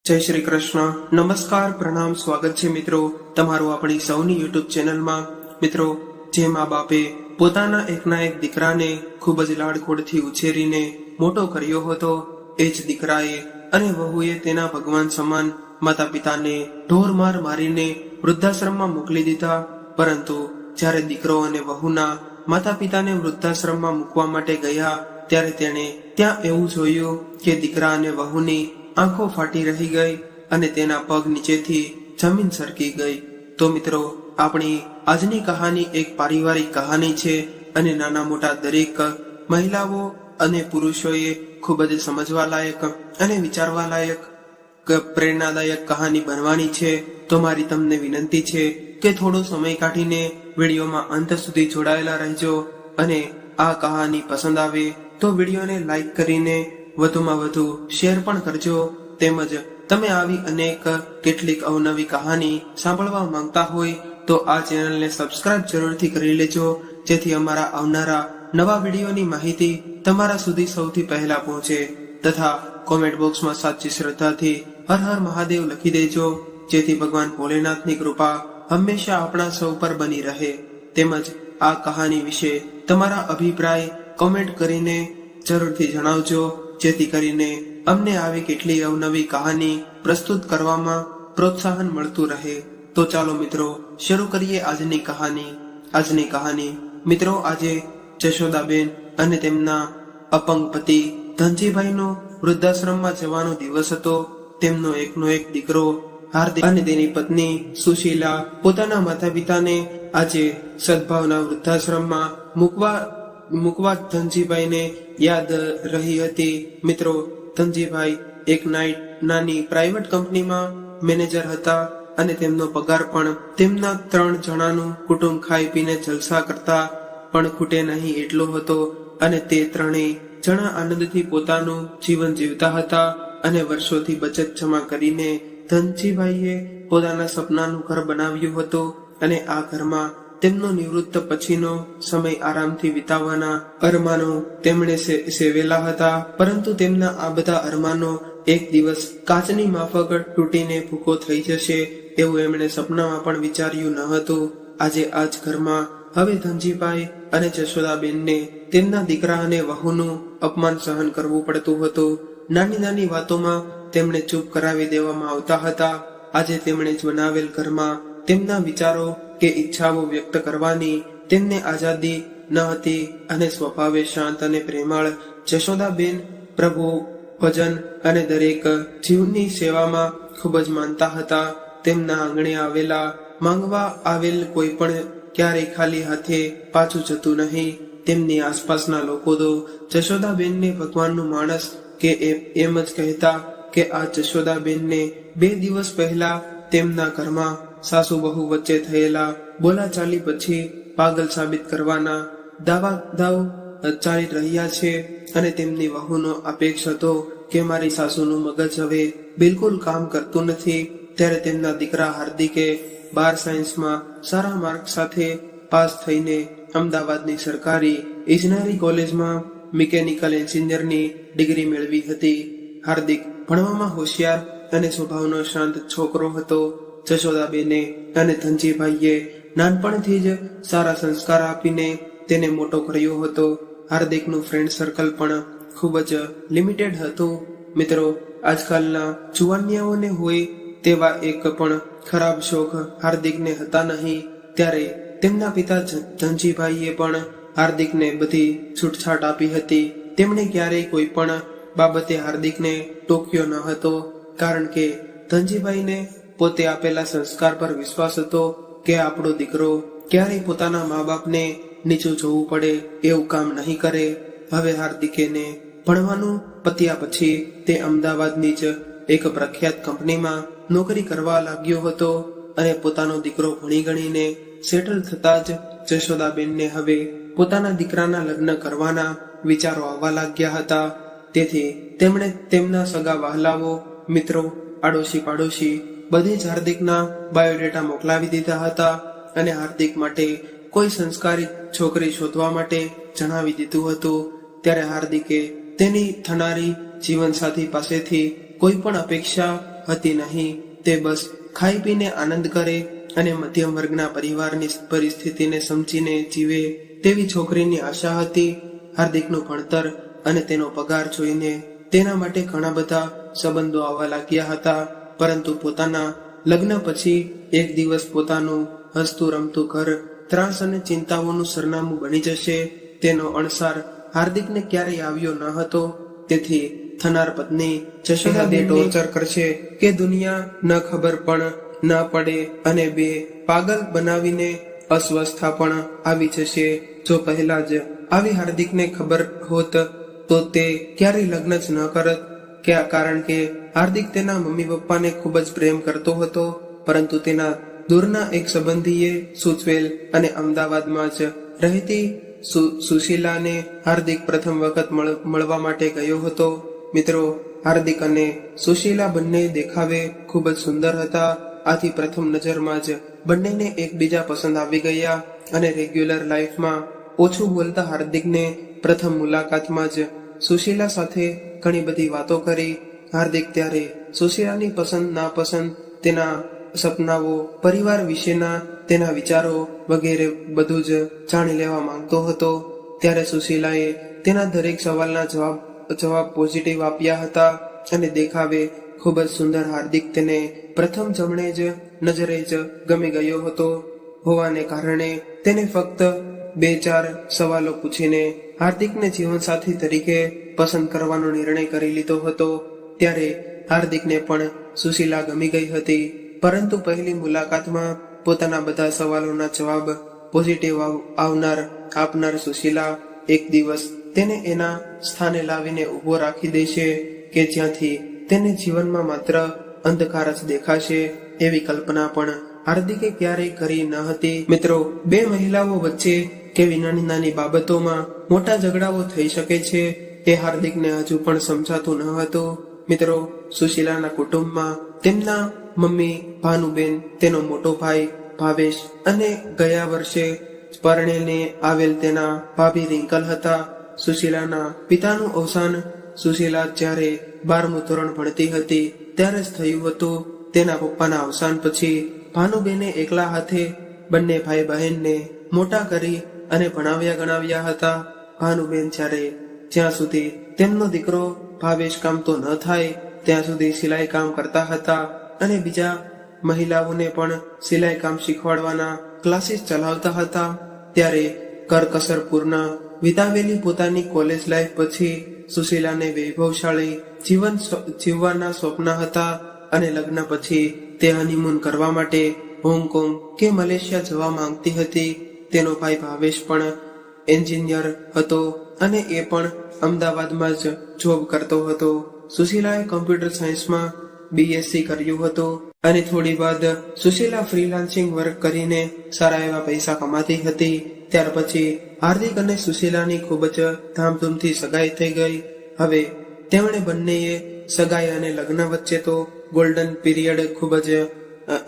જય શ્રી કૃષ્ણ. નમસ્કાર, પ્રણામ, સ્વાગત છે મિત્રો તમારું આપણી સૌની યુટ્યુબ ચેનલમાં. મિત્રો, જે મા બાપે પોતાના એકના એક દીકરાને ખૂબ જ લાડકોડથી ઉછેરીને મોટો કર્યો હતો, એ જ દીકરાએ અને વહુએ તેના ભગવાન સમાન માતા પિતાને ઢોરમાર મારીને વૃદ્ધાશ્રમમાં મોકલી દીધા. પરંતુ જ્યારે દીકરો અને વહુના માતા પિતાને વૃદ્ધાશ્રમમાં મૂકવા માટે ગયા, ત્યારે તેણે ત્યાં એવું જોયું કે દીકરા અને વહુની આંખો ફાટી રહી ગઈ અને તેના પગ નીચેથી જમીન સરકી ગઈ. તો મિત્રો, આપણી આજની કહાની એક પારિવારિક કહાની છે અને નાના મોટા દરેક મહિલાઓ અને પુરુષોએ ખૂબ જ સમજવા લાયક અને વિચારવા લાયક પ્રેરણાદાયક કહાની બનવાની છે. તો મારી તમને વિનંતી છે કે થોડો સમય કાઢીને વિડીયોમાં અંત સુધી જોડાયેલા રહેજો અને આ કહાની પસંદ આવે તો વિડીયોને લાઈક કરીને વધુમાં વધુ શેર પણ કરજો. તેમજ તમે આવી અનેક કેટલીક અવનવી કહાની સાંભળવા માંગતા હોય તો આ ચેનલને સબસ્ક્રાઇબ જરૂરથી કરી લેજો, જેથી અમારા આવનારા નવા વિડીયોની માહિતી તમારા સુધી સૌથી પહેલા પહોંચે. તથા કોમેન્ટ બોક્સમાં સાચી શ્રદ્ધાથી હર હર મહાદેવ લખી દેજો, જેથી ભગવાન ભોલેનાથની કૃપા હંમેશા આપણા સૌ પર બની રહે. તેમજ આ કહાની વિશે તમારા અભિપ્રાય કોમેન્ટ કરીને જરૂરથી જણાવજો, જેથી કરીને અમને આવી કેટલી અવનવી કહાની પ્રસ્તુત કરવામાં પ્રોત્સાહન મળતું રહે. તો ચાલો મિત્રો, શરૂ કરીએ આજની કહાની. મિત્રો, આજે જશોદાબેન અને તેમના અપંગ પતિ ધનજીભાઈનો વૃદ્ધાશ્રમમાં જવાનો દિવસ હતો. તેમનો એકનો એક દીકરો હાર્દિક અને તેની પત્ની સુશીલા પોતાના માતા પિતાને આજે સદભાવના વૃદ્ધાશ્રમમાં મૂકવા ધનજીભાઈને યાદ રહી હતી. મિત્રો, ધનજીભાઈ એક નાની પ્રાઇવેટ કંપનીમાં મેનેજર હતા અને તેમનો પગાર પણ તેમના 3 જણાનું કુટુંબ ખાઈ પીને જલસા કરતા પણ ખૂટે નહીં એટલો હતો. અને તે 3 જણા આનંદથી પોતાનું જીવન જીવતા હતા અને વર્ષોથી બચત જમા કરીને ધનજીભાઈએ પોતાના સપનાનું ઘર બનાવ્યું હતું અને આ ઘરમાં તેમનો નિવૃત્ત પછીનો સમય આરામથી વિતાવવાના અરમાનો તેમણે સેવેલા હતા. પરંતુ તેમના આ બધા અરમાનો એક દિવસ કાચની માફક તૂટીને ભૂકો થઈ જશે એવું એમણે સપનામાં પણ વિચાર્યું ન હતું. આજે આ જ ઘરમાં હવે ધનજીભાઈ અને જશોદાબેનને તેમના દીકરા અને વહુનું અપમાન સહન કરવું પડતું હતું. નાની નાની વાતોમાં તેમને ચૂપ કરાવી દેવામાં આવતા હતા. આજે તેમણે જ બનાવેલ ઘરમાં તેમના વિચારો કે ઈચ્છાઓ વ્યક્ત કરવાની તેમને આઝાદી ન હતી અને સ્વભાવે શાંત અને પ્રેમાળ જશોદાબેન પ્રભુ, ભજન અને દરેક જીવની સેવામાં ખૂબ જ માનતા હતા. તેમના આંગણે માંગવા આવેલ કોઈ પણ ક્યારેય ખાલી હાથે પાછું જતું નહીં. તેમની આસપાસના લોકો તો જશોદાબેનને ભગવાનનું માણસ કે એમ જ કહેતા કે આ જશોદાબેનને 2 દિવસ પહેલા તેમના ઘરમાં સાસુ બહુ વચ્ચે થયેલા બોલાચાલી પછી પાગલ સાબિત કરવાના દાવ ચાલી રહ્યા છે અને તેમની વહુનો અપેક્ષ હતો કે મારી સાસુનું મગજ હવે બિલકુલ કામ કરતું નથી. ત્યારે તેમના દીકરા હાર્દિકે 12 સાયન્સમાં સારા માર્ક સાથે પાસ થઈને અમદાવાદની સરકારી ઇજનેરી કોલેજમાં મિકેનિકલ એન્જિનિયરની ડિગ્રી મેળવી હતી. હાર્દિક ભણવામાં હોશિયાર અને સ્વભાવનો શાંત છોકરો હતો. જશોદાબેને અને ધનજીભાઈએ નાનપણથી જ સારા સંસ્કાર આપીને તેને મોટો કર્યો હતો. હાર્દિકનું ફ્રેન્ડ સર્કલ પણ ખૂબ જ લિમિટેડ હતું. મિત્રો, આજકાલના જુવાનિયાઓને હોય તેવા એક પણ ખરાબ શોખ હાર્દિકને હતા નહીં. ત્યારે તેમના પિતા ધનજીભાઈએ પણ હાર્દિકને બધી છૂટછાટ આપી હતી. તેમણે ક્યારેય કોઈ પણ બાબતે હાર્દિકને ટોક્યો ન હતો, કારણ કે ધનજીભાઈને પોતે આપેલા સંસ્કાર પર વિશ્વાસ હતો કે આપણો દીકરો ક્યારેય પોતાના મા બાપને નીચું જોવું પડે એવું કામ નહીં કરે. હવે હાર્દિકેને ભણવાનું પત્યા પછી તે અમદાવાદની જ એક પ્રખ્યાત કંપનીમાં નોકરી કરવા લાગ્યો હતો અને પોતાનો દીકરો ભણી ગણીને સેટલ થતા જ જશોદાબેનને હવે પોતાના દીકરાના લગ્ન કરવાના વિચારો આવવા લાગ્યા હતા. તેથી તેમણે તેમના સગા વહાલાઓ, મિત્રો, આડોશી પાડોશી બધે જ હાર્દિકના બાયોડેટા મોકલાવી દીધા હતા અને હાર્દિક માટે કોઈ સંસ્કારી છોકરી શોધવા માટે જણાવી દીધું હતું. ત્યારે હાર્દિકે તેની થનારી જીવનસાથી પાસેથી કોઈ પણ અપેક્ષા હતી નહીં. તે બસ ખાઈ પીને આનંદ કરે અને મધ્યમ વર્ગના પરિવારની પરિસ્થિતિને સમજીને જીવે તેવી છોકરીની આશા હતી. હાર્દિકનું ભણતર અને તેનો પગાર જોઈને તેના માટે ઘણા બધા સંબંધો આવવા લાગ્યા હતા. પરંતુ પોતાના લગ્ન પછી એક દિવસ પોતાનું હસતું રમતું ઘર ત્રાસ અને ચિંતાઓનું સરનામું બની જશે તેનો અણસાર હાર્દિકને ક્યારેય આવ્યો ન હતો. તેથી થનાર પત્ની જશોદાને ટોર્ચર કરશે કે દુનિયા ન ખબર પણ ન પડે અને બે પાગલ બનાવીને અસ્વસ્થતા પણ આવી જશે. જો પહેલા જ આવી હાર્દિકને ખબર હોત તો તે ક્યારેય લગ્ન જ ન કરત. કારણ કે હાર્દિક તેના મમ્મી પપ્પાને ખૂબ જ પ્રેમ કરતો હતો. પરંતુ તેના દૂરના એક સંબંધીએ સૂચવેલ અને અમદાવાદમાં જ રહેતી સુશીલાને હાર્દિક પ્રથમ વખત મળવા માટે ગયો હતો. મિત્રો, હાર્દિક અને સુશીલા બંને દેખાવે ખૂબ જ સુંદર હતા. આથી પ્રથમ નજરમાં જ બંનેને એકબીજા પસંદ આવી ગયા અને રેગ્યુલર લાઈફમાં ઓછું બોલતા હાર્દિકને પ્રથમ મુલાકાતમાં જ સુશીલા સાથે ઘણી બધી વાતો કરી. હાર્દિક ત્યારે સુશીલાની પસંદ નાપસંદ, તેના સપનાઓ, પરિવાર વિશેના તેના વિચારો વગેરે બધું જ જાણી લેવા માંગતો હતો. ત્યારે સુશીલાએ તેના દરેક સવાલના જવાબ પોઝિટિવ આપ્યા હતા અને દેખાવે ખૂબ જ સુંદર હાર્દિક તેને પ્રથમ જમણે જ નજરે જ ગમી ગયો હતો હોવાને કારણે તેને ફક્ત 2-4 સવાલો પૂછીને હાર્દિકને જીવનસાથી તરીકે પસંદ કરવાનો નિર્ણય કરી લીધો હતો. ત્યારે હાર્દિકને પણ સુશીલા ગમી ગઈ હતી. પરંતુ પહેલી મુલાકાતમાં પોતાના બધા સવાલોના જવાબ પોઝિટિવ આપનાર સુશીલા એક દિવસ તેને એના સ્થાને લાવીને ઊભો રાખી દેશે કે જ્યાંથી તેને જીવનમાં માત્ર અંધકાર જ દેખાશે. એવી કલ્પના પણ હાર્દિકે ક્યારેય કરી ન હતી. મિત્રો, બે મહિલાઓ વચ્ચે કેવી નાની નાની બાબતોમાં મોટા ઝઘડાઓ થઈ શકે છે એ હાર્દિકને હજુ પણ સમજાતું ન હતું. મિત્રો, સુશીલાના કુટુંબમાં તેમના મમ્મી ભાનુબેન, તેનો મોટો ભાઈ ભાવેશ અને ગયા વર્ષે પરણેને આવેલ તેના ભાભી રિંકલ હતા. સુશીલાના પિતાનું અવસાન સુશીલા જ્યારે 12મું ધોરણ ભણતી હતી ત્યારે જ થયું હતું. તેના પપ્પાના અવસાન પછી ભાનુબેને એકલા હાથે બંને ભાઈ બહેનને મોટા કરી અને ભણાવ્યા ગણાવ્યા હતા. ભાનુબેન જ્યાં સુધી તેમનો દીકરો ભાવેશ કામ તો ન થાય ત્યાં સુધી સિલાઈ કામ કરતા હતા અને બીજા મહિલાઓને પણ સિલાઈ કામ શીખવાડવાના ક્લાસીસ ચલાવતા હતા. ત્યારે કરકસરપૂર્ણ વિતાવેલી પોતાની કોલેજ લાઈફ પછી સુશીલાને વૈભવશાળી જીવન જીવવાના સ્વપ્ન હતા અને લગ્ન પછી તે હનીમૂન કરવા માટે હોંગકોંગ કે મલેશિયા જવા માંગતી હતી. તેનો ભાઈ ભાવેશ પણ એન્જિનિયર હતો અને એ પણ અમદાવાદમાં જ જોબ કરતો હતો. સુશીલાએ કમ્પ્યુટર સાયન્સમાં BSc કર્યું હતું અને થોડી બાદ સુશીલા ફ્રીલાન્સિંગ વર્ક કરીને સારા એવા પૈસા કમાતી હતી. ત્યાર પછી હાર્દિક અને સુશીલાની ખૂબ જ ધામધૂમથી સગાઈ થઈ ગઈ. હવે તેમણે બંનેએ સગાઈ અને લગ્ન વચ્ચે તો ગોલ્ડન પીરિયડ ખૂબ જ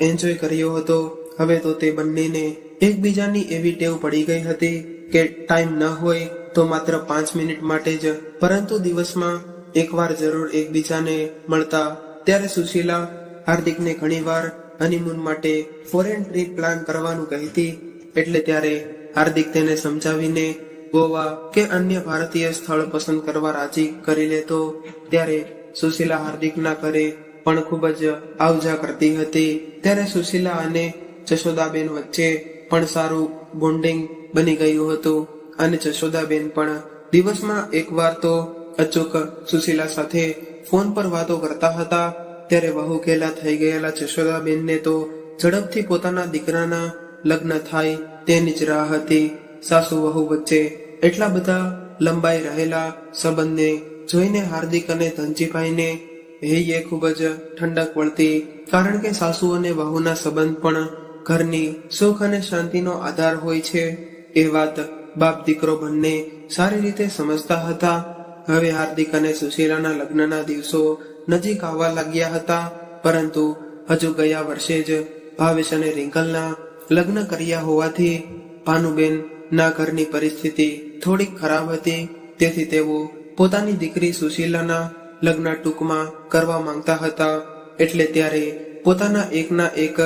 એન્જોય કર્યો હતો. હવે તો તે બંનેને એકબીજાની એવી ટેવ પડી ગઈ હતી કે ટાઈમ ન હોય તો માત્ર 5 મિનિટ માટે જ, પરંતુ દિવસમાં એકવાર જરૂર એકબીજાને મળતા. ત્યારે સુશીલા હાર્દિકને ઘણીવાર હનીમૂન માટે ફોરેન ટ્રીપ પ્લાન કરવાનું કહેતી. એટલે ત્યારે હાર્દિક તેને સમજાવીને ગોવા કે અન્ય ભારતીય સ્થળ પસંદ કરવા રાજી કરી લેતો. ત્યારે સુશીલા હાર્દિકના ઘરે પણ ખૂબ જ આવજા કરતી હતી. ત્યારે સુશીલા અને જશોદાબેન વચ્ચે પણ સારું બોન્ડિંગ બની ગયું હતું અને જશોદાબેન પણ દિવસમાં એકવાર તો અચૂક સુશીલા સાથે ફોન પર વાતો કરતા હતા. ત્યારે વહુકેલા થઈ ગયેલા જશોદાબેનને તો ઝડપથી પોતાના દીકરાના લગ્ન થાય તેની જ રાહ હતી. સાસુ વહુ વચ્ચે એટલા બધા લંબાઈ રહેલા સંબંધને જોઈને હાર્દિક અને ધનજીભાઈને હૈયે ખૂબ જ ઠંડક વળતી. કારણ કે સાસુ અને વહુના સંબંધ પણ ઘરની સુખ અને શાંતિનો આધાર હોય છે. એ વાત બાપ દીકરો બંને સારી રીતે સમજતા હતા. હવે હાર્દિક અને સુશીલાના લગ્નના દિવસો નજીક આવવા લાગ્યા હતા. પરંતુ હજુ ગયા વર્ષે જ ભાવેશ અને રિંકલના લગ્ન કર્યા હોવાથી ભાનુબેન ના ઘરની પરિસ્થિતિ થોડીક ખરાબ હતી. તેથી તેઓ પોતાની દીકરી સુશીલાના લગ્ન ટૂંકમાં કરવા માંગતા હતા. એટલે ત્યારે પોતાના એકના એક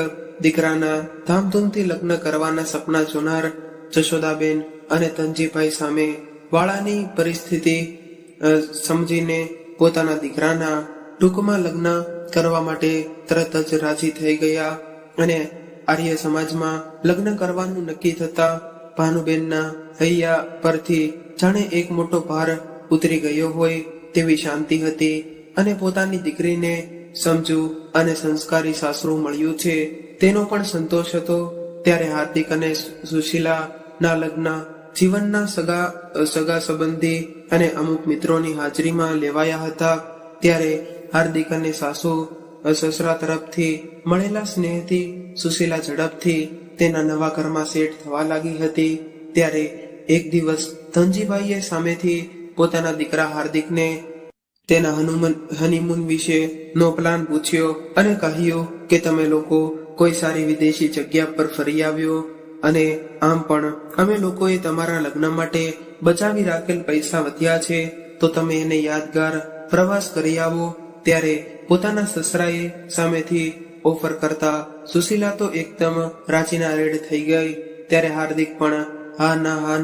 દીકરાના ધામધૂમથી લગ્ન કરવાના સપના જોનાર જશોદાબેન અને ધનજીભાઈ સામે વાળાની પરિસ્થિતિ સમજીને પોતાના દીકરાના ટૂંકમાં લગ્ન કરવા માટે તરત જ રાજી થઈ ગયા અને આર્ય સમાજમાં લગ્ન કરવાનું નક્કી થતા ભાનુબેનના હૈયા પરથી જાણે એક મોટો ભાર ઉતરી ગયો હોય તેવી શાંતિ હતી અને પોતાની દીકરીને સમજુ અને સંસ્કારી સાસરું મળ્યું છે તેનો પણ સંતોષ હતો. ત્યારે હાર્દિક અને સુશીલા ના લગ્ન જીવનના સગા સંબંધી અને અમુક મિત્રોની હાજરીમાં લેવાયા હતા. ત્યારે હાર્દિક અને સાસુ સસરા તરફથી મળેલા સ્નેહથી સુશીલા ઝડપથી તેના નવા ઘરમાં સેટ થવા લાગી હતી. ત્યારે એક દિવસ ધનજીભાઈએ સામેથી પોતાના દીકરા હાર્દિકને તેના હનીમૂન વિશે નો પ્લાન પૂછ્યો અને કહ્યું કે તમે લોકો કોઈ સારી વિદેશી જગ્યા પર ફરી આવ્યો અને આમ પણ અમે લોકોએ તમારા લગ્ન માટે બચાવી રાખેલ પૈસા વધ્યા છે તો તમે એને યાદગાર પ્રવાસ કરી આવો. ત્યારે પોતાના સસરાએ સામેથી ઓફર કરતા સુશીલા તો એકદમ રાજીના રેડ થઈ ગઈ. ત્યારે હાર્દિક પણ હા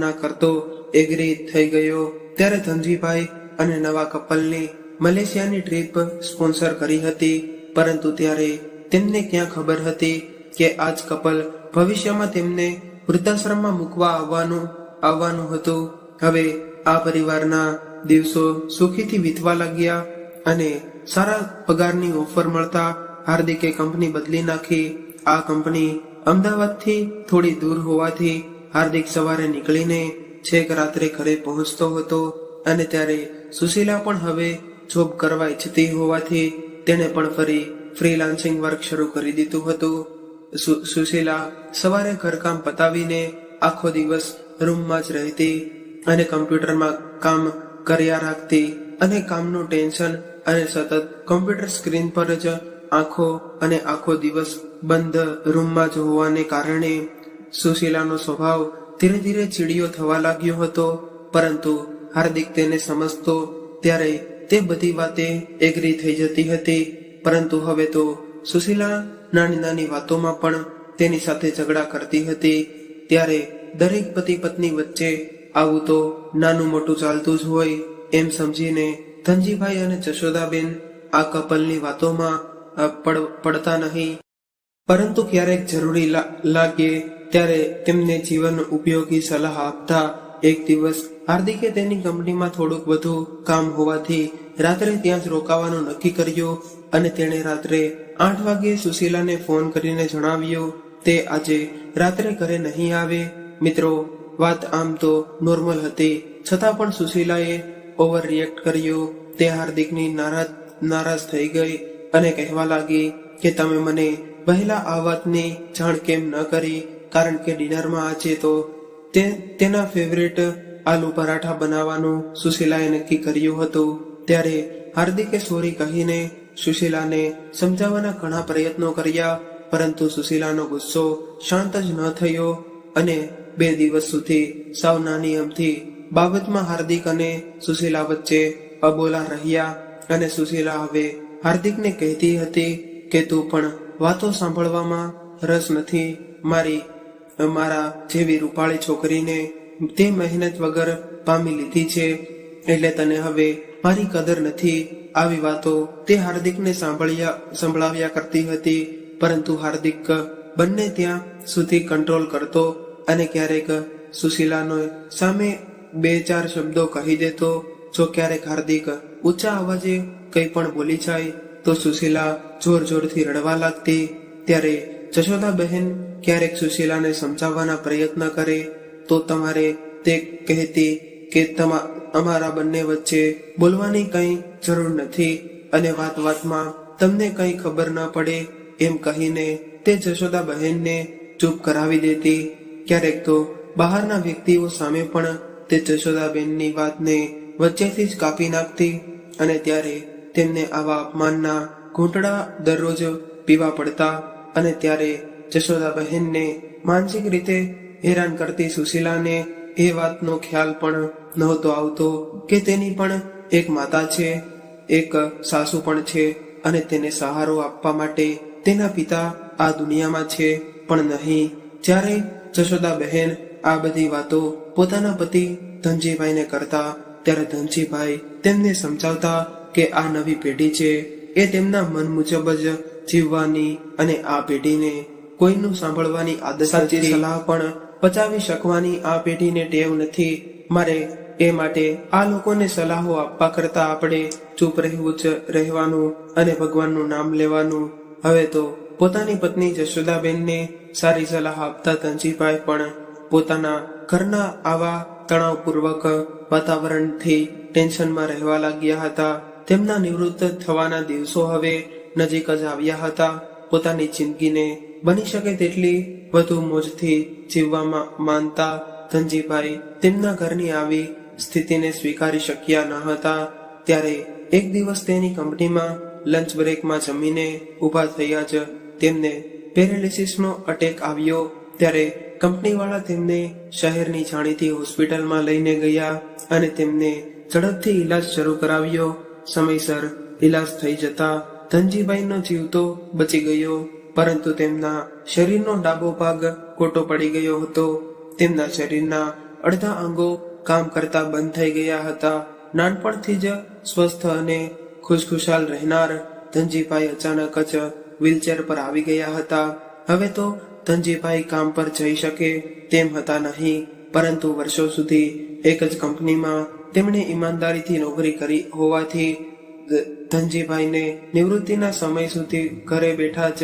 ના કરતો એગ્રી થઈ ગયો. ત્યારે ધનજીભાઈ અને નવા કપલની મલેશિયાની ટ્રીપ સ્પોન્સર કરી હતી. પરંતુ ત્યારે તેમને ક્યાં ખબર હતી કે આ જ કપલ ભવિષ્યમાં તેમને વૃદ્ધાશ્રમમાં મૂકવા આવવાનું હતું. હવે આ પરિવારના દિવસો સુખીથી વીતવા લાગ્યા અને સારા પગારની ઓફર મળતા હાર્દિકે કંપની બદલી નાખી. આ કંપની અમદાવાદથી થોડી દૂર હોવાથી હાર્દિક સવારે નીકળીને છેક રાત્રે ઘરે પહોંચતો હતો અને ત્યારે સુશીલા પણ હવે જોબ કરવા ઈચ્છતી હોવાથી તેણે પણ ફરી ફ્રીલાન્સિંગ વર્ક શરૂ કરી દીધું હતું. સુશીલા સવારે ઘરકામ પતાવીને આખો દિવસ રૂમમાં જ રહેતી અને કમ્પ્યુટરમાં કામ કર્યા રાખતી અને કામનું ટેન્શન અને સતત કમ્પ્યુટર સ્ક્રીન પર જ આખો દિવસ બંધ રૂમમાં જ હોવાને કારણે સુશીલાનો સ્વભાવ ધીરે ધીરે ચીડિયો થવા લાગ્યો હતો. પરંતુ હાર્દિક તેને સમજતો ત્યારે તે બધી વાતે એગ્રી થઈ જતી હતી. પરંતુ હવે તો સુશીલા નાની નાની વાતોમાં પણ તેની સાથે ઝઘડા કરતી હતી. ત્યારે દરેક પતિ પત્ની વચ્ચે આવું તો નાનું મોટું ચાલતું જ હોય એમ સમજીને ધનજીભાઈ અને જશોદાબેન આ કપલની વાતોમાં પડતા નહીં, પરંતુ ક્યારેક જરૂરી લાગે ત્યારે તેમને જીવન ઉપયોગી સલાહ આપતા. એક દિવસ હાર્દિકે તેની કંપનીમાં થોડુંક વધુ કામ હોવાથી રાત્રે ત્યાં જ રોકાવાનું નક્કી કર્યું અને તેણે રાત્રે 8 વાગ્યે સુશીલાને ફોન કરીને જણાવ્યું તે આજે રાત્રે ઘરે નહીં આવે. મિત્રો, વાત આમ તો નોર્મલ હતી, છતાં પણ સુશીલાએ ઓવર રિએક્ટ કર્યું. તે હાર્દિકની નારાજ થઈ ગઈ અને કહેવા લાગી કે તમે મને પહેલા આ વાતની જાણ કેમ ન કરી, કારણ કે ડિનરમાં આજે તો તેના ફેવરેટ આલુ પરાઠા બનાવવાનું સુશીલાએ નક્કી કર્યું હતું. ત્યારે હાર્દિકે સોરી કહીને સુશીલાને સમજાવવાના ઘણા પ્રયત્નો કર્યા, પરંતુ સુશીલાનો ગુસ્સો શાંત જ ન થયો અને 2 દિવસ સુધી સાવ નાની અમથી બાબતમાં હાર્દિક અને સુશીલા વચ્ચે અબોલા રહ્યા. અને સુશીલા હવે હાર્દિકને કહેતી હતી કે તું પણ વાતો સાંભળવામાં રસ નથી. મારા જેવી રૂપાળી છોકરીને તે મહેનત વગર પામી લીધી છે, એટલે તને હવે મારી કદર નથી. આવી વાતો તે હાર્દિકને સંભળાવ્યા કરતી હતી, પરંતુ હાર્દિક બંને ત્યાં સુધી કંટ્રોલ કરતો અને ક્યારેક સુશીલાનો સામે 2-4 શબ્દો કહી દેતો. જો ક્યારેક હાર્દિક ઊંચા અવાજે કંઈ પણ બોલી જાય તો સુશીલા જોરથી રડવા લાગતી. ત્યારે જશોદા બહેન ક્યારેક સુશીલાને સમજાવવાના પ્રયત્ન કરે તો તમારે તે કહેતી કે અમારા બંને વચ્ચે બોલવાની કંઈ જરૂર નથી અને વાતમાં તમને કંઈ ખબર ન પડે એમ કહીને તે જશોદા બહેનને ચૂપ કરાવી દેતી. ક્યારેક તો બહારના વ્યક્તિઓ સામે પણ તે જશોદાબેનની વાતને વચ્ચેથી જ કાપી નાખતી અને ત્યારે તેમને આવા અપમાનના ઘૂંટડા દરરોજ પીવા પડતા. અને ત્યારે જશોદા બહેનને માનસિક રીતે હેરાન કરતી સુશીલાને એ વાતનો ખ્યાલ પણ નહોતો આવતો કે તેની પણ એક માતા છે, એક સાસુ પણ છે અને તેને સહારો આપવા માટે તેના પિતા આ દુનિયામાં છે પણ નહીં. જ્યારે જશોદા બહેન આ બધી વાતો પોતાના પતિ ધનજીભાઈને કરતા ત્યારે ધનજીભાઈ તેમને સમજાવતા કે આ નવી પેઢી છે એ તેમના મન મુજબ જ જીવવાની અને આ પેઢીને કોઈનું સાંભળવાની આદત સાચી સલાહ પણ પચાવી શકવાની આ પેઢીને ટેવ નથી. મારે એ માટે આ લોકોને સલાહો આપવા કરતા આપણે ચૂપ રહેવાનું અને ભગવાનનું નામ લેવાનું. હવે તો પોતાની પત્ની જશોદાબેનને સારી સલાહ આપતા ધનજીભાઈ પણ પોતાના ઘરના આવા તણાવપૂર્વક વાતાવરણથી ટેન્શનમાં રહેવા લાગ્યા હતા. તેમના નિવૃત્ત થવાના દિવસો હવે નજીક જ આવ્યા હતા. પોતાની જિંદગીને બની શકે તેટલી વધુ મોજથી જીવવામાં માનતા ધનજીભાઈ તેમના ઘરની આવી સ્થિતિને સ્વીકારી શક્યા ન હતા. ત્યારે એક દિવસ તેની કંપનીમાં લંચ બ્રેકમાં જમીને ઊભા થયા જ તેમને પેરાલિસિસનો અટેક આવ્યો. ત્યારે કંપનીવાળા તેમને શહેરની જાણીતી હોસ્પિટલમાં લઈને ગયા અને તેમને ઝડપથી ઈલાજ શરૂ કરાવ્યો. સમયસર ઈલાજ થઈ જતા ધનજીભાઈનો જીવ તો બચી ગયો, પરંતુ તેમના શરીરનો ડાબો ભાગ ખોટો પડી ગયો હતો. તેમના શરીરના અડધા અંગો કામ કરતા બંધ થઈ ગયા હતા. નાનપણથી જ સ્વસ્થ અને ખુશખુશાલ રહેનાર ધનજીભાઈ અચાનક જ વ્હીલચેર પર આવી ગયા હતા. હવે તો ધનજીભાઈ કામ પર જઈ શકે તેમ હતા નહીં, પરંતુ વર્ષો સુધી એક જ કંપનીમાં તેમણે ઈમાનદારીથી નોકરી કરી હોવાથી ધનજીભાઈને નિવૃત્તિના સમય સુધી ઘરે બેઠા જ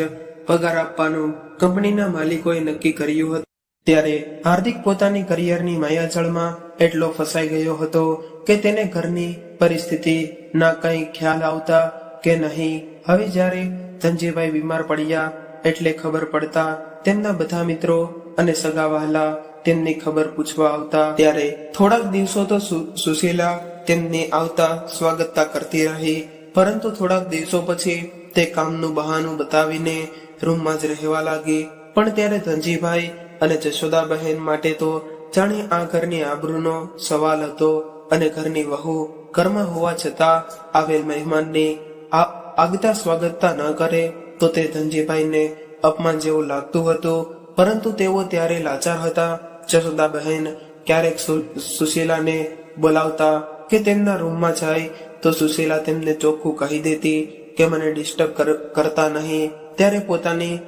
પગાર આપવાનું કંપનીના માલિકોએ નક્કી કર્યું હતું. ત્યારે હાર્દિક પોતાની કરિયરની માયાજાળમાં એટલો ફસાઈ ગયો હતો કે તેને ઘરની પરિસ્થિતિ ના કંઈ ખ્યાલ આવતા કે નહીં. હવે જ્યારે ધનજીભાઈ બીમાર પડ્યા એટલે ખબર પડતા તેમના બધા મિત્રો અને સગા વહાલા તેમની ખબર પૂછવા આવતા. ત્યારે થોડાક દિવસો તો સુશીલા તેમની આવતા સ્વાગતતા કરતી રહી, પરંતુ થોડાક દિવસો પછી તે કામનું બહાનું બતાવીને રૂમમાં જ રહેવા લાગી. પણ ત્યારે ધનજીભાઈ અને જશોદાબહેન માટે તો જાણે આ ઘરની આબરૂનો સવાલ હતો, અને ઘરની વહુ ઘરમાં હોવા છતાં આવેલ મહેમાનની આગતા સ્વાગતતા ન કરે તો તે ધનજીભાઈને અપમાન જેવું લાગતું હતું. પરંતુ તેઓ ત્યારે લાચાર હતા. જશોદાબહેન ક્યારેક સુશીલાને બોલાવતા કે તેમના રૂમમાં જાય તો સુશીલા તેમને ચોખ્ખું કહી દેતી કે મને ડિસ્ટર્બ કરતા નહીં. ત્યારે પોતાની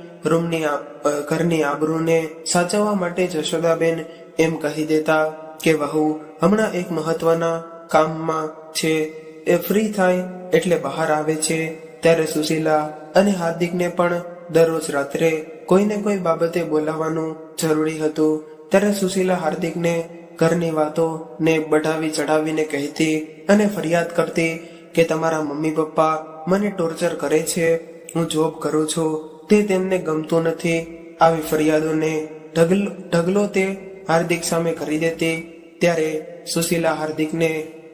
ઘરની આબરૂને સાચવવા માટે જશોદાબેન એમ કહી દેતા કે વહુ હમણાં એક મહત્વના કામમાં છે, એ ફ્રી થાય એટલે બહાર આવે છે. ત્યારે સુશીલા અને હાર્દિકને પણ દરરોજ રાત્રે કોઈને કોઈ બાબતે બોલાવવાનું જરૂરી હતું. ત્યારે સુશીલા હાર્દિકને ઘરની વાતો ને બઢાવી ચઢાવીને કહેતી અને ફરિયાદ કરતી કે તમારા મમ્મી પપ્પા મને ટોર્ચર કરે છે, હું જોબ કરું છું, તે તેમને ગમતું નથી. આવી ફરિયાદોને ઢગલો તે હાર્દિક સામે કરી દેતી. ત્યારે સુશીલા હાર્દિકને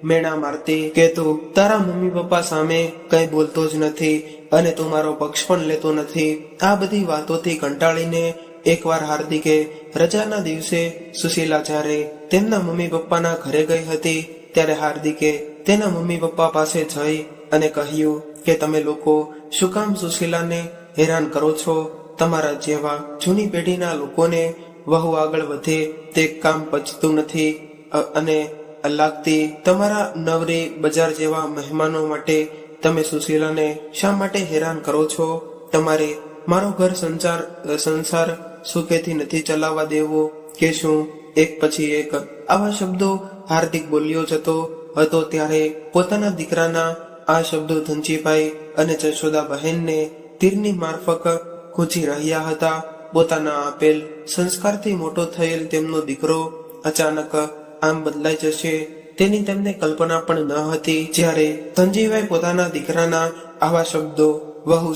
મેણા મારતી કે તું તારા મમ્મી પપ્પા સામે કઈ બોલતો જ નથી અને તું મારો પક્ષ પણ લેતો નથી. આ બધી વાતોથી કંટાળીને એકવાર હાર્દિકે રજાના દિવસે સુશીલા જ્યારે તેમના મમ્મી પપ્પાના ઘરે ગઈ હતી ત્યારે હાર્દિકે તેના મમ્મી પપ્પા પાસે જઈ અને કહ્યું કે તમે લોકો શું કામ સુશીલાને હેરાન કરો છો? તમારા જેવા જૂની પેઢીના લોકોને વહુ આગળ વધે તે કામ પચતું નથી અને લાગતી. તમારા નવરી બજાર જેવા મહેમાનો માટે તમે સુશીલાને શા માટે હેરાન કરો છો? તમારે મારો ઘર સંસાર સુખેથી નથી ચલાવવા દેવો કે શું? એક પછી એક આવા શબ્દો હાર્દિક બોલ્યો જતો હતો. ત્યારે પોતાના દીકરાના આ શબ્દો ધનજીભાઈ અને જશોદા બહેનને તીરની મારફક ખૂંચી રહ્યા હતા. પોતાના આપેલ સંસ્કારથી મોટો થયેલ તેમનો દીકરો અચાનક આમ બદલાઈ જશે તેની તેમને કલ્પના પણ ન હતી. જ્યારે ધનજીભાઈ પોતાના દીકરાના આવા શબ્દો વધુ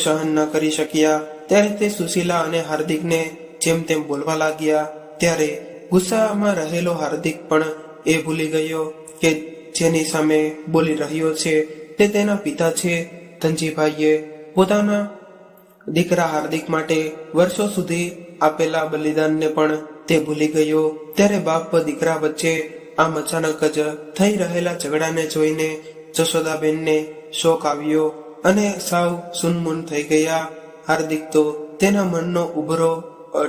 સહન ન કરી શક્યા ત્યારે તે સુશીલા અને હાર્દિકને જેમ તેમ બોલવા લાગ્યા. ત્યારે ગુસ્સામાં રહેલો હાર્દિક પણ એ ભૂલી ગયો કે જેની સામે બોલી રહ્યો છે તે તેના પિતા છે. ધનજીભાઈએ પોતાના દીકરા હાર્દિક માટે વર્ષો સુધી આપેલા બલિદાનને પણ તે ભૂલી ગયો. ત્યારે બાપ દીકરા વચ્ચે આમ અચાનક જ થઈ રહેલા ઝઘડાને જોઈને જશોદાબેનને શોક આવ્યો અને સાવ સુનમુન થઈ ગયા. હાર્દિક તો તેના મનનો ઉભરો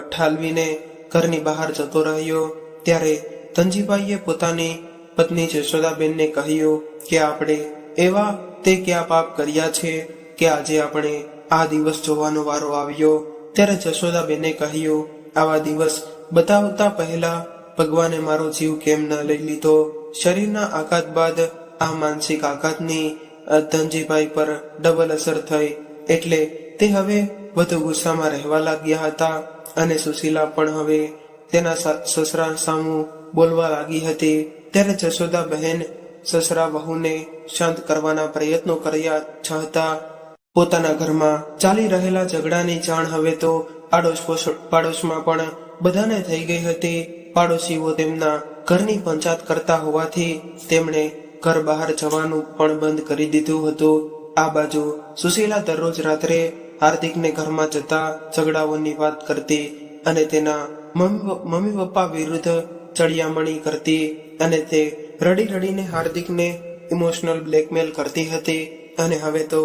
ઠાલવીને ઘરની બહાર જતો રહ્યો. ત્યારે ધનજીભાઈએ પોતાની પત્ની જશોદાબેનને કહ્યું કે આપણે એવા તે ક્યાં પાપ કર્યા છે કે આજે આપણે આ દિવસ જોવાનો વારો આવ્યો. ત્યારે જશોદાબેને કહ્યું, આવા દિવસ બતાવતા પહેલા ભગવાને મારો જીવ કેમ ન લઈ લીધો? શરીરના આઘાત બાદ આ માનસિક આઘાતની ધનજીભાઈ પર ડબલ અસર થઈ, એટલે તે હવે વધુ ગુસ્સામાં રહેવા લાગ્યા હતા. અને સુશીલા પણ હવે તેના સસરા સામું બોલવા લાગી હતી. ત્યારે જશોદા બહેન સસરા વહુને શાંત કરવાના પ્રયત્નો કર્યા છતાં પોતાના ઘરમાં ચાલી રહેલા ઝઘડાની જાણ હવે તો પાડોશમાં પણ બધાને થઈ ગઈ હતી. પાડોશીઓ તેમના ઘરની પંચાયત કરતા હોવાથી તેમણે ઘર બહાર જવાનું પણ બંધ કરી દીધું હતું. આ બાજુ સુશીલા દરરોજ રાત્રે હાર્દિકને ઘરમાં જતા ઝઘડાઓની વાત કરતી અને તેના મમ્મી પપ્પા વિરુદ્ધ ચડિયામણી કરતી અને તે રડી રડીને હાર્દિકને ઇમોશનલ બ્લેકમેલ કરતી હતી. અને હવે તો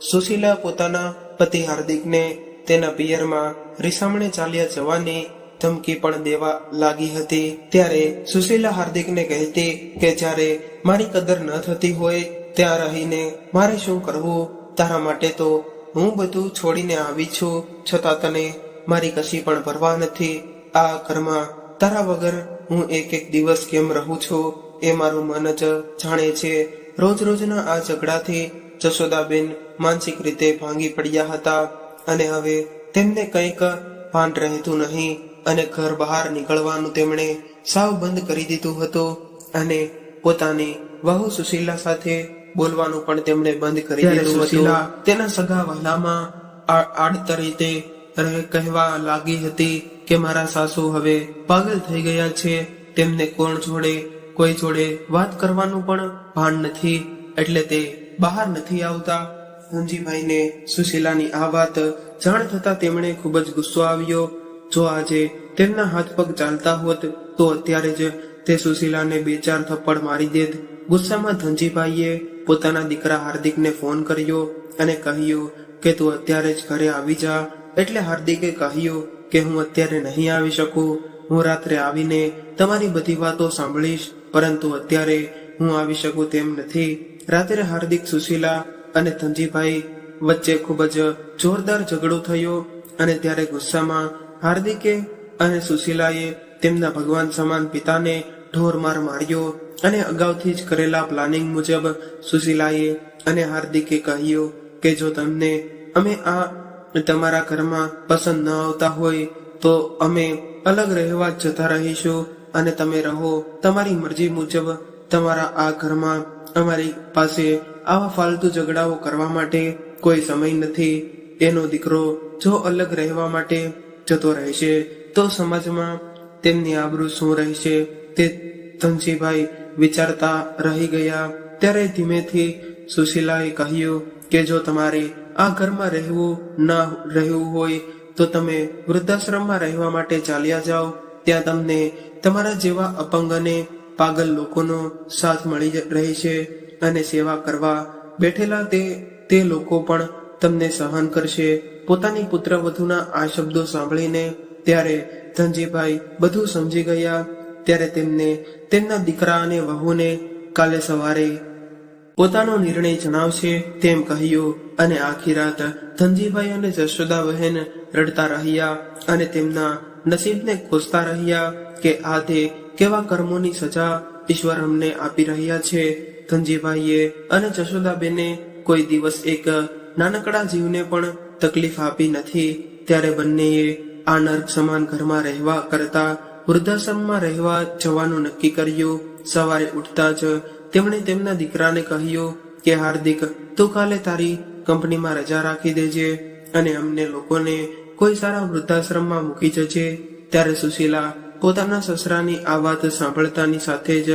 સુશીલા પોતાના પતિ હાર્દિકને તેના પિયરમાં રીસામણે ચાલ્યા જવાની ધમકી પણ દેવા લાગી હતી. ત્યારે સુશીલા હાર્દિકને કહેતી કે જ્યારે મારી કદર ન થતી હોય ત્યાં રહીને મારે શું કરવું? તારા માટે તો હું બધું છોડીને આવી છું, છતાં તને મારી કશી પણ પરવા નથી. આ ઘરમાં તારા વગર હું એક દિવસ કેમ રહું છું એ મારું મન જ જાણે છે. રોજ રોજના આ ઝઘડાથી જશોદાબેન માનસિક રીતે ભાંગી પડ્યા હતા અને હવે તેમને કંઈક ભાન રહેતું નહીં અને ઘર બહાર નીકળવાનું તેમણે સાવ બંધ કરી દીધું હતું અને પોતાની વહુ સુશીલા સાથે બોલવાનું પણ તેમણે બંધ કરી દીધું હતું. તેના સગા વહાલામાં આડતરીતે કહેવા લાગી હતી કે મારા સાસુ હવે પાગલ થઈ ગયા છે, તેમને કોઈ જોડે વાત કરવાનું પણ ભાન નથી, એટલે તે બહાર નથી આવતા. ધનજીભાઈને સુશીલાની આ વાત જાણ થતા તેમણે ખૂબ જ ગુસ્સો આવ્યો. જો આજે તેમના હાથ પગ ચાલતા હોત તો અત્યારે જ તે સુશીલાને 2-4 થપ્પડ મારી દેત. ગુસ્સામાં ધનજીભાઈએ પોતાના દીકરા હાર્દિકને ફોન કર્યો અને કહ્યું કે તું અત્યારે જ ઘરે આવી જા. એટલે હાર્દિકે કહ્યું કે હું અત્યારે નહીં આવી શકું, હું રાત્રે આવીને તમારી બધી વાતો સાંભળીશ, પરંતુ અત્યારે હું આવી શકું તેમ નથી. રાત્રે હાર્દિક, સુશીલા અને ધનજીભાઈ વચ્ચે ખૂબ જ જોરદાર ઝઘડો થયો અને ત્યારે ગુસ્સામાં હાર્દિકે અને સુશીલાએ તેમના ભગવાન સમાન પિતાને ઢોરમાર માર્યો અને અગાઉથી જ કરેલા પ્લાનિંગ મુજબ સુશીલાએ અને હાર્દિકે કહ્યું કે જો તમને અમે આ તમારા ઘરમાં પસંદ ન આવતા હોય તો અમે અલગ રહેવા જતા રહીશું અને તમે રહો તમારી મરજી મુજબ તમારા આ ઘરમાં. અમારી પાસે આવા ફાલતુ ઝઘડાઓ કરવા માટે કોઈ સમય નથી. એનો દીકરો જો અલગ રહેવા માટે જતો રહેશે તો સમાજમાં તેમની આબરૂ શું રહેશે તે ધનજીભાઈ વિચારતા રહી ગયા. ત્યારે ધીમેથી સુશીલાએ કહ્યું કે જો તમારે આ ઘરમાં રહેવું હોય તો તમે વૃદ્ધાશ્રમમાં રહેવા માટે ચાલ્યા જાઓ. ત્યાં તમને તમારા જેવા અપંગ અને પાગલ લોકોનો સાથ મળી રહેશે અને સેવા કરવા બેઠેલા તે લોકો પણ તમને સહન કરશે. પોતાની પુત્રવધૂના આ શબ્દો સાંભળીને ત્યારે ધનજીભાઈ બધું સમજી ગયા. ત્યારે તેમને તેમના દીકરા અને વહુને કાલે સવારે પોતાનો નિર્ણય જણાવશે તેમ કહ્યું અને આખી રાત ધનજીભાઈ અને જશોદા બહેન રડતા રહ્યા અને તેમના નસીબને કોસતા રહ્યા કે આ તે કેવા કર્મોની સજા ઈશ્વર અમને આપી રહ્યા છે. ધનજીભાઈએ અને જશોદાબેને કોઈ દિવસ એક નાનકડા જીવને પણ તકલીફ આપી નથી. ત્યારે બંનેએ આ નર્ક સમાન ઘરમાં રહેવા કરતા વૃદ્ધાશ્રમમાં રહેવા જવાનું નક્કી કર્યું. સવારે ઉઠતા જ તેમણે તેમના દીકરાને કહ્યું કે હાર્દિક, તું કાલે તારી કંપનીમાં રજા રાખી દેજે અને અમને લોકોને કોઈ સારા વૃદ્ધાશ્રમમાં મૂકી જજે. ત્યારે સુશીલા પોતાના સસરાની આ વાત સાંભળતાની સાથે જ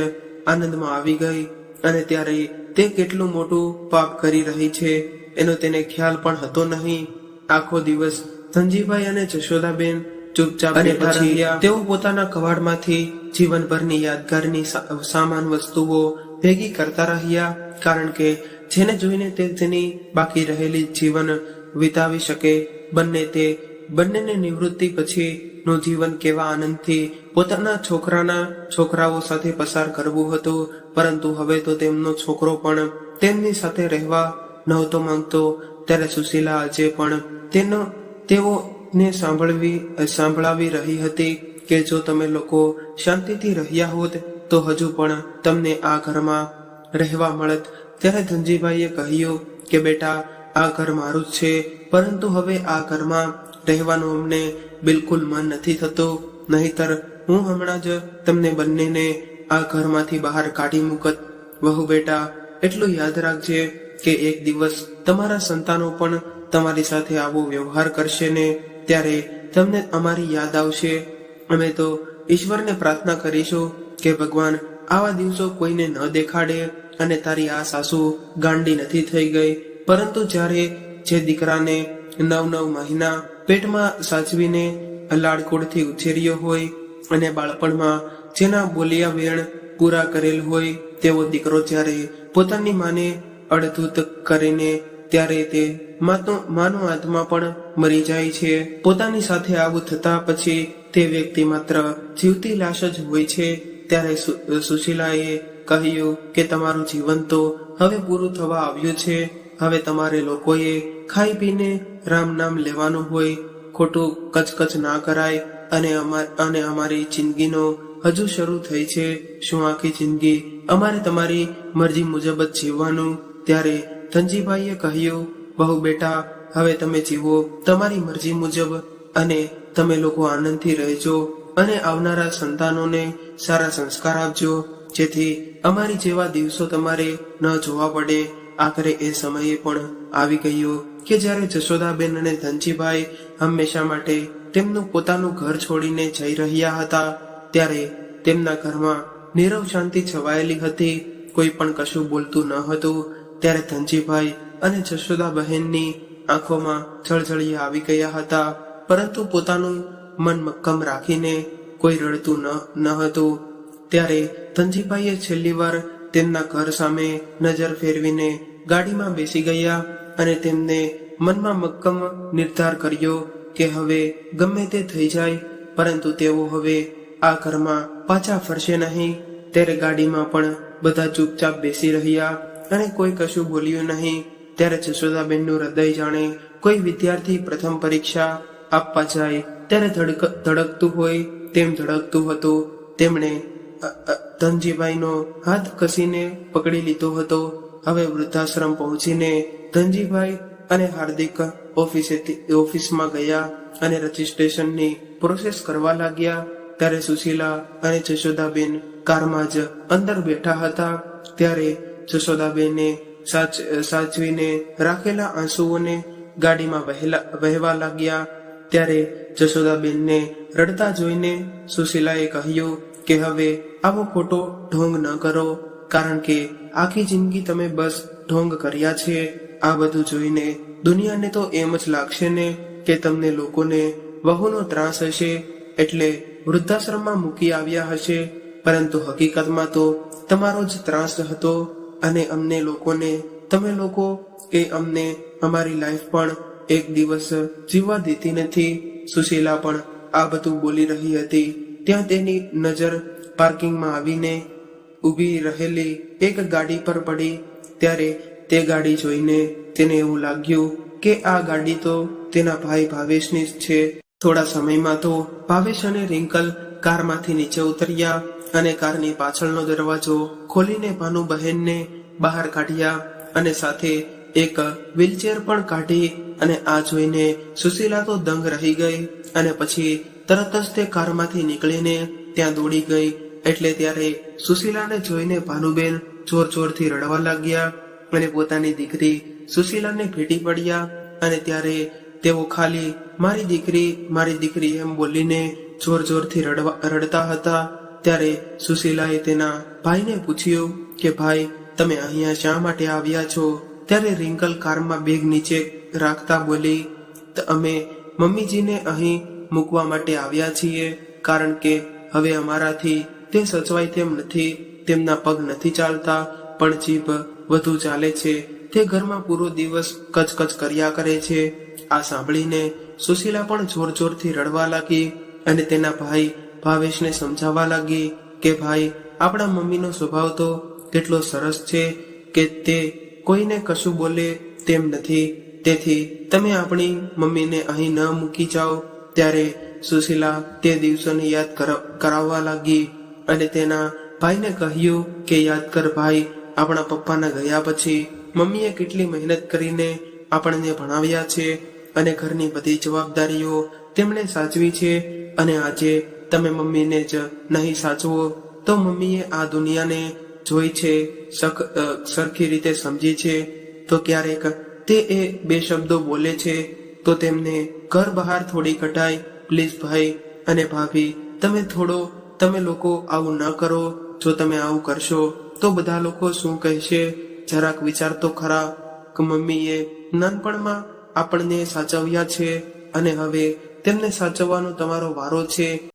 આનંદમાં આવી ગઈ અને ત્યારે તે કેટલું મોટું પાપ કરી રહી છે એનો તેને ખ્યાલ પણ હતો નહીં. આખો દિવસ ધનજીભાઈ અને જશોદાબેન ચૂપચાપ બેઠા રહ્યા. તેઓ પોતાના કવાડમાંથી જીવનભરની યાદગારની સામાન વસ્તુઓ ભેગી કરતા રહ્યા, કારણ કે જેને જોઈને તે તેની બાકી રહેલી જીવન વિતાવી શકે. બંનેને નિવૃત્તિ પછી નું જીવન કેવા આનંદથી પોતાના છોકરાઓ સાથે પસાર કરવું હતું, પરંતુ હવે તો તેમનો છોકરો પણ તેમની સાથે રહેવા નહોતો માંગતો. ત્યારે સુશીલા આજે પણ તેઓને સાંભળાવી રહી હતી કે જો તમે લોકો શાંતિથી રહ્યા હોત તો હજુ પણ તમને આ ઘરમાં રહેવા મળત. ત્યારે ધનજીભાઈએ કહ્યું કે બેટા, આ ઘર મારું જ છે, પરંતુ હવે આ ઘરમાં રહેવાનું અમને બિલકુલ મન નથી થતું, નહીતર હું હમણાં જ તમને બંનેને આ ઘરમાંથી બહાર કાઢી મૂકત. વહુ બેટા, એટલું યાદ રાખજે કે એક દિવસ તમારા સંતાનો પણ તમારી સાથે આવો વ્યવહાર કરશે ને ત્યારે તમને અમારી યાદ આવશે. અમે તો ઈશ્વરને પ્રાર્થના કરીશું કે ભગવાન આવા દિવસો કોઈને ન દેખાડે અને તારી આ સાસુ ગાંડી નથી થઈ ગઈ. પરંતુ જ્યારે જે દીકરાને 9 મહિના પેટમાં સાચવીને લાડકોડથી ઉછેર્યો હોય અને બાળપણમાં જેના બોલિયા વેણ પૂરા કરેલ હોય તેવો દીકરો જ્યારે પોતાની માને અડધૂત કરીને ત્યારે તે માનો આત્મા પણ મરી જાય છે. પોતાની સાથે આવું થતા પછી તે વ્યક્તિ માત્ર જીવતી લાશ જ હોય છે. ત્યારે સુશીલાએ કહ્યું કે તમારું જીવન તો હવે પૂરું થવા આવ્યું છે. હવે તમારે લોકોએ ખાઈ પીને રામ નામ લેવાનું હોય, ખોટું કચકચ ના કરાય અને અમારી જિંદગીનો હજુ શરૂ થઈ છે. શું આખી જિંદગી અમારે તમારી મરજી મુજબ જ જીવવાનું? ત્યારે ધનજીભાઈએ કહ્યું, બહુ બેટા, હવે તમે જીવો તમારી મરજી મુજબ અને તમે લોકો આનંદથી રહેજો અને આવનારા સંતાનોને સારા સંસ્કાર આપજો, જેથી અમારી જેવા દિવસો તમારે ન જોવા પડે. આખરે એ સમયે પણ આવી ગયો કે જ્યારે જશોદાબેન અને ધનજીભાઈ હંમેશા માટે તેમનું પોતાનું ઘર છોડીને જઈ રહ્યા હતા. ત્યારે તેમના ઘરમાં નીરવ શાંતિ છવાયેલી હતી. કોઈ પણ કશું બોલતું ન હતું. ત્યારે ધનજીભાઈ અને જશોદાબહેનની આંખોમાં જળજળિયા આવી ગયા હતા, પરંતુ પોતાનું મન મક્કમ રાખીને કોઈ રડતું ન હતું. ત્યારે ધનજીભાઈએ છેલ્લી વાર તેમના ઘર સામે નજર ફેરવીને ગાડીમાં બેસી ગયા અને તેમને મનમાં મક્કમ નિર્ધાર કર્યો કે હવે ગમે તે થઈ જાય, પરંતુ તેઓ હવે આ ઘરમાં પાછા ફરશે નહીં. ત્યારે ગાડીમાં પણ બધા ચૂપચાપ બેસી રહ્યા અને કોઈ કશું બોલ્યું નહીં. ત્યારે જશોદાબેનનું હૃદય જાણે કોઈ વિદ્યાર્થી પ્રથમ પરીક્ષા આપવા જાય ત્યારે ધડકતું હોય તેમ ધડકતું હતું. તેમણે ધનજીભાઈનો હાથ કસીને પકડી લીધો હતો. હવે વૃદ્ધાશ્રમ પહોંચીને ધનજીભાઈ અને હાર્દિક ઓફિસમાં ગયા અને રજીસ્ટ્રેશનની પ્રોસેસ કરવા લાગ્યા. ત્યારે સુશીલા અને જશોદાબેન કારમાં જ અંદર બેઠા હતા. ત્યારે જશોદાબેને સાચવીને રાખેલા આંસુઓને ગાડીમાં વહેવા લાગ્યા. ત્યારે જશોદાબેનને રડતા જોઈને સુશીલાએ કહ્યું કે હવે આવો ખોટો ઢોંગ ન કરો, કારણ કે આખી જિંદગી તમે બસ ઢોંગ કર્યા છે. આ બધું જોઈને દુનિયાને તો એમ જ લાગશે ને કે તમને લોકોને વહુનો ત્રાસ હશે એટલે વૃદ્ધાશ્રમમાં મૂકી આવ્યા હશે, પરંતુ હકીકતમાં તો તમારો જ ત્રાસ હતો અને અમને લોકોને તમે લોકો એ અમને અમારી લાઈફ પણ એક દિવસ જીવવા દેતી નથી. સુશીલા પણ આ બધું બોલી રહી હતી ત્યાં તેની નજર પાર્કિંગમાં આવીને ઊભી રહેલી એક ગાડી પર પડી. ત્યારે તે ગાડી જોઈને તેને એવું લાગ્યું કે આ ગાડી તો તેના ભાઈ ભાવેશની જ છે. થોડા સમયમાં તો ભાવેશ અને રિંકલ કારમાંથી નીચે ઉતર્યા અને કારની પાછળનો દરવાજો ખોલીને ભાનુબહેનને બહાર કાઢ્યા અને સાથે એક વ્હીલચેર પણ કાઢી. અને આ જોઈને સુશીલા તો દંગ રહી ગઈ અને પછી તરત જ તે કારમાંથી નીકળીને ત્યાં દોડી ગઈ. એટલે ત્યારે સુશીલાને જોઈને ભાનુબેન જોર જોરથી રડવા લાગ્યા અને પોતાની દીકરી સુશીલાને ભેટી પડ્યા. અને ત્યારે તેઓ ખાલી મારી દીકરી એમ બોલીને જોર જોરથી રડતા હતા. ત્યારે સુશીલાએ તેના ભાઈને પૂછ્યું કે ભાઈ, તમે અહીંયા શા માટે આવ્યા છો? ત્યારે રિંકલ કારમાં બેગ નીચે રાખતા બોલી, અમે મમ્મીજીને અહીં મૂકવા માટે આવ્યા છીએ, કારણ કે હવે અમારાથી તે સચવાય તેમ નથી. તેમના પગ નથી ચાલતા પણ જીભ વધુ ચાલે છે, તે ઘરમાં પૂરો દિવસ કચકચ કર્યા કરે છે. આ સાંભળીને સુશીલા પણ જોર જોરથી રડવા લાગી અને તેના ભાઈ ભાવેશને સમજાવવા લાગી કે ભાઈ, આપણા મમ્મીનો સ્વભાવ તો કેટલો સરસ છે કે તે કોઈને કશું બોલે તેમ નથી. તેથી તમે આપણી મમ્મીને અહીં ન મૂકી જાઓ. ત્યારે સુશીલા તે દિવસોને યાદ કરાવવા લાગી અને તેના ભાઈને કહ્યું કે યાદ કર ભાઈ, આપણા પપ્પાના ગયા પછી મમ્મીએ કેટલી મહેનત કરીને આપણને ભણાવ્યા છે અને ઘરની બધી જવાબદારીઓ તેમણે સાચવી છે. અને આજે તમે મમ્મીને જ નહીં સાચવો તો મમ્મીએ આ દુનિયાને જોઈ છે, સરખી રીતે સમજી છે. તો ક્યારેક તે એ બે શબ્દો બોલે છે તો તેમને ઘર બહાર થોડી કઢાય. પ્લીઝ ભાઈ અને ભાભી, તમે લોકો આવું ન કરો. જો તમે આવું કરશો તો બધા લોકો શું કહેશે? જરાક વિચાર તો ખરા કે મમ્મીએ નાનપણમાં આપણને સાચવ્યા છે અને હવે તેમને સાચવવાનો તમારો વારો છે.